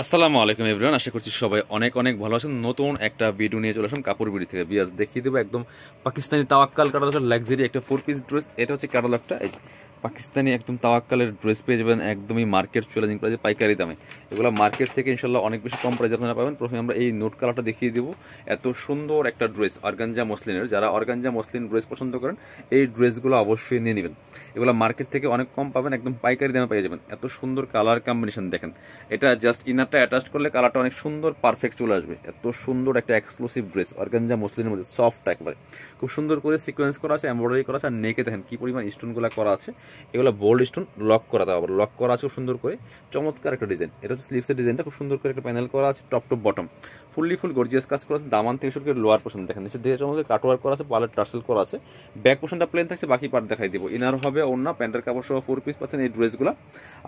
আসসালামু আলাইকুম এভরিওয়ান, আশা করছি সবাই অনেক অনেক ভালো আছেন। নতুন একটা ভিডিও নিয়ে চলে আসলাম কাপড় বিড়ি থেকে। বিয়ার্স দেখিয়ে দেবো একদম পাকিস্তানি তাওয়াক্কাল ক্যাটালগের লাক্সারি একটা 4 পিস ড্রেস। এটা হচ্ছে ক্যাটালগটা, এই যে পাকিস্তানি একদম তাওয়াক্কালের ড্রেস পেয়ে যাবেন একদমই মার্কেট চ্যালেঞ্জিং প্রাইসে, পাইকারি দামে। এগুলো মার্কেট থেকে ইনশাল্লাহ অনেক বেশি কম প্রাইসে আপনারা পাবেন। প্রথমে আমরা এই নোট কালারটা দেখিয়ে দেবো। এত সুন্দর একটা ড্রেস অর্গানজা মসলিনের, যারা অর্গানজা মসলিন ড্রেস পছন্দ করেন এই ড্রেসগুলো অবশ্যই নিয়ে নেবেন। এগুলো মার্কেট থেকে অনেক কম পাবেন, একদম পাইকারি দামে পেয়ে যাবেন। এত সুন্দর কালার কম্বিনেশন দেখেন। এটা জাস্ট ইনারটা অ্যাটাচ করলে কালারটা অনেক সুন্দর পারফেক্ট চলে আসবে। এত সুন্দর একটা এক্সক্লুসিভ ড্রেস অর্গানজা মসলিনের মধ্যে, সফট একবারে, খুব সুন্দর করে সিকোয়েন্স করা আছে, এমব্রয়ডারি করা আছে। আর নেকে দেখেন কি পরিমাণ স্টোনগুলো করা আছে। এগুলো বোল্ড স্টোন, লক করা দেওয়া, আবার লক করা আছে খুব সুন্দর করে, চমৎকার একটা ডিজাইন। এটা হচ্ছে স্লিভসের ডিজাইনটা, খুব সুন্দর করে একটা প্যানেল করা আছে, top to bottom full gorgeous কাজ করা আছে। দামান থেকে শুরু করে লোয়ার পোর্শন দেখেন, নিচে দিয়ে চমৎকার কাটওয়ার করা আছে, পার্লার টার্সেল করা আছে। ব্যাক পোর্শনটা প্লেন থাকছে, বাকি পার্ট দেখাই দিব। ইনার হবে ওড়না, প্যান্টের কাপড় সহ 4 পিস পাচ্ছেন এই ড্রেসগুলো।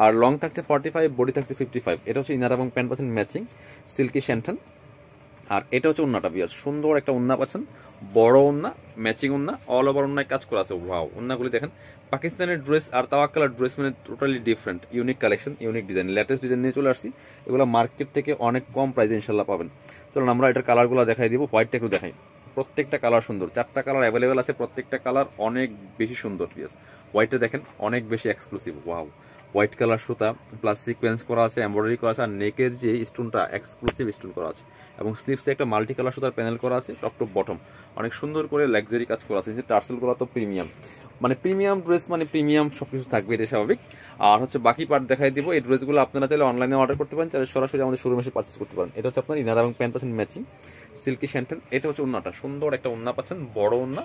আর লং থাকছে 45, বডি থাকছে 55। এটা হচ্ছে ইনার এবং প্যান্ট পাচ্ছেন ম্যাচিং সিল্কি শ্যান্টন। আর এটা হচ্ছে ওন্নাটা। বিয়ার সুন্দর একটা ওন্না পাচ্ছেন, বড় ওন্না, ম্যাচিং ওন্না, অল ওভার ওন্নায় কাজ করা আছে। ওয়াও, ওন্নাগুলি দেখেন। পাকিস্তানের ড্রেস আর তাওয়াক্কালের ড্রেস মানে totally different, unique collection, unique design, latest design নিয়ে চলে আসছি। এগুলো মার্কেট থেকে অনেক কম প্রাইসে ইনশাল্লাহ পাবেন। চলুন আমরা এটার কালারগুলো দেখাই দিব, হোয়াইটটা একটু দেখাই। প্রত্যেকটা কালার সুন্দর, 4টা কালার অ্যাভেলেবেল আছে, প্রত্যেকটা কালার অনেক বেশি সুন্দর। পিয়াস হোয়াইটটা দেখেন অনেক বেশি এক্সক্লুসিভ। ওয়াও, হোয়াইট কালার সুতা প্লাস সিকোয়েন্স করা আছে, এমব্রয়ডারি করা আছে। আর নেকের যে স্টোনটা এক্সক্লুসিভ স্টোন করা আছে, এবং স্লিপসে একটা মাল্টি কালার সুতার প্যানেল করা আছে, টপ টু বটম অনেক সুন্দর করে লাক্সারি কাজ করা আছে। যে টার্সেলগুলো তো প্রিমিয়াম, মানে প্রিমিয়াম ড্রেস মানে প্রিমিয়াম সবকিছু থাকবে, এটা স্বাভাবিক। আর হচ্ছে বাকি পার্ট দেখাই দিব। এই ড্রেসগুলো আপনারা চাইলে অনলাইনে অর্ডার করতে পারেন, চাইলে সরাসরি আমাদের শোরুমে এসে পারচেস করতে পারেন। এটা হচ্ছে আপনার ইনার এবং প্যান্ট পাচ্ছেন ম্যাচিং সিল্কি শ্যান্টেন। এটা হচ্ছে ওন্নাটা, সুন্দর একটা ওন্না পাচ্ছেন, বড় ওন্না,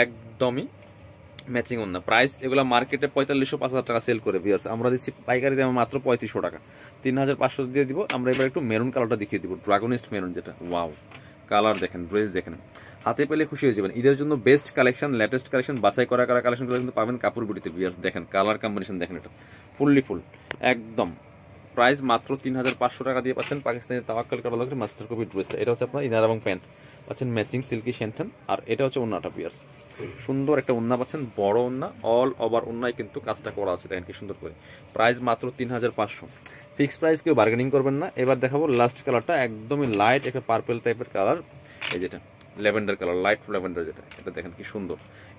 একদমই ম্যাচিং ওন্না। প্রাইস এগুলো মার্কেটে 4500-5000 টাকা সেল করে। ভিউয়ার্স আমরা দিচ্ছি পাইকারি দামে মাত্র 3500 টাকা, 3500 দিয়ে দিব। আমরা এবার একটু মেরুন কালারটা দেখিয়ে দিব, ড্রাগনিস্ট মেরুন যেটা। ওয়াও, কালার দেখেন, ড্রেস দেখেন, হাতে পেলে খুশি হয়ে যাবেন। ঈদের জন্য বেস্ট কালেকশন, লেটেস্ট কালেকশন, বাছাই করা কালেকশনগুলো কিন্তু পাবেন কাপড় বিড়িতে। ভিউয়ার্স দেখেন কালার কম্বিনেশন দেখেন, এটা ফুল একদম। প্রাইস মাত্র 3500 টাকা দিয়ে পাচ্ছেন পাকিস্তানি তাওয়াক্কাল ক্যাটালগের মাস্টার কপি ড্রেসটা। এটা হচ্ছে আপনার ইনার এবং প্যান্ট পাচ্ছেন ম্যাচিং সিল্কি শ্যান্টন। আর এটা হচ্ছে ওন্নাটা। পিয়ার্স সুন্দর একটা ওন্না পাচ্ছেন, বড় ওন্না, অল ওভার ওন্নায় কিন্তু কাজটা করা আছে, দেখেন কি সুন্দর করে। প্রাইস মাত্র 3500, ফিক্সড প্রাইস, কেউ বার্গেনিং করবেন না। এবার দেখাবো লাস্ট কালারটা, একদমই লাইট একটা পার্পল টাইপের কালার, এই যেটা ল্যাভেন্ডার কালার, লাইট ল্যাভেন্ডার যেটা, এটা দেখেন কি সুন্দর।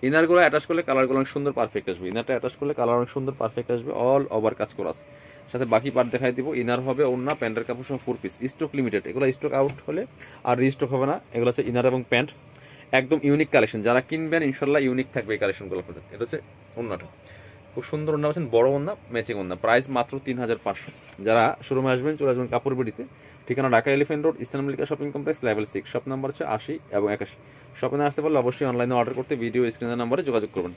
ইনারগুলো অ্যাটাচ করলে কালারগুলো অনেক সুন্দর পারফেক্ট আসবে, ইনারটা অ্যাটাচ করলে কালার অনেক সুন্দর পারফেক্ট আসবে, অল ওভার কাজ করা আছে। সাথে বাকি পার্ট দেখাই দিব। ইনার হবে ওন্না, প্যান্টের কাপড় সহ 4 পিস, স্টক লিমিটেড। এগুলো স্টক আউট হলে আর রিস্টক হবে না। এগুলো হচ্ছে ইনার এবং প্যান্ট, একদম ইউনিক কালেকশন। যারা কিনবেন ইনশাল্লাহ ইউনিক থাকবে এই কালেকশনগুলো আপনাদের। এটা হচ্ছে ওন্নাটা, খুব সুন্দর ওন্না পাচ্ছেন, বড় ওন্না, ম্যাচিং ওন্না। প্রাইস মাত্র 3500। যারা শোরুমে আসবেন চলে আসবেন কাপড় বিড়িতে, ঠিকানা Dhaka elephant road, eastern Mallika shopping complex, level 6, shop number হচ্ছে 80 এবং 81। শপে না আসতে পারলে অবশ্যই অনলাইনে অর্ডার করতে ভিডিও স্ক্রিনের নাম্বারে যোগাযোগ করবেন।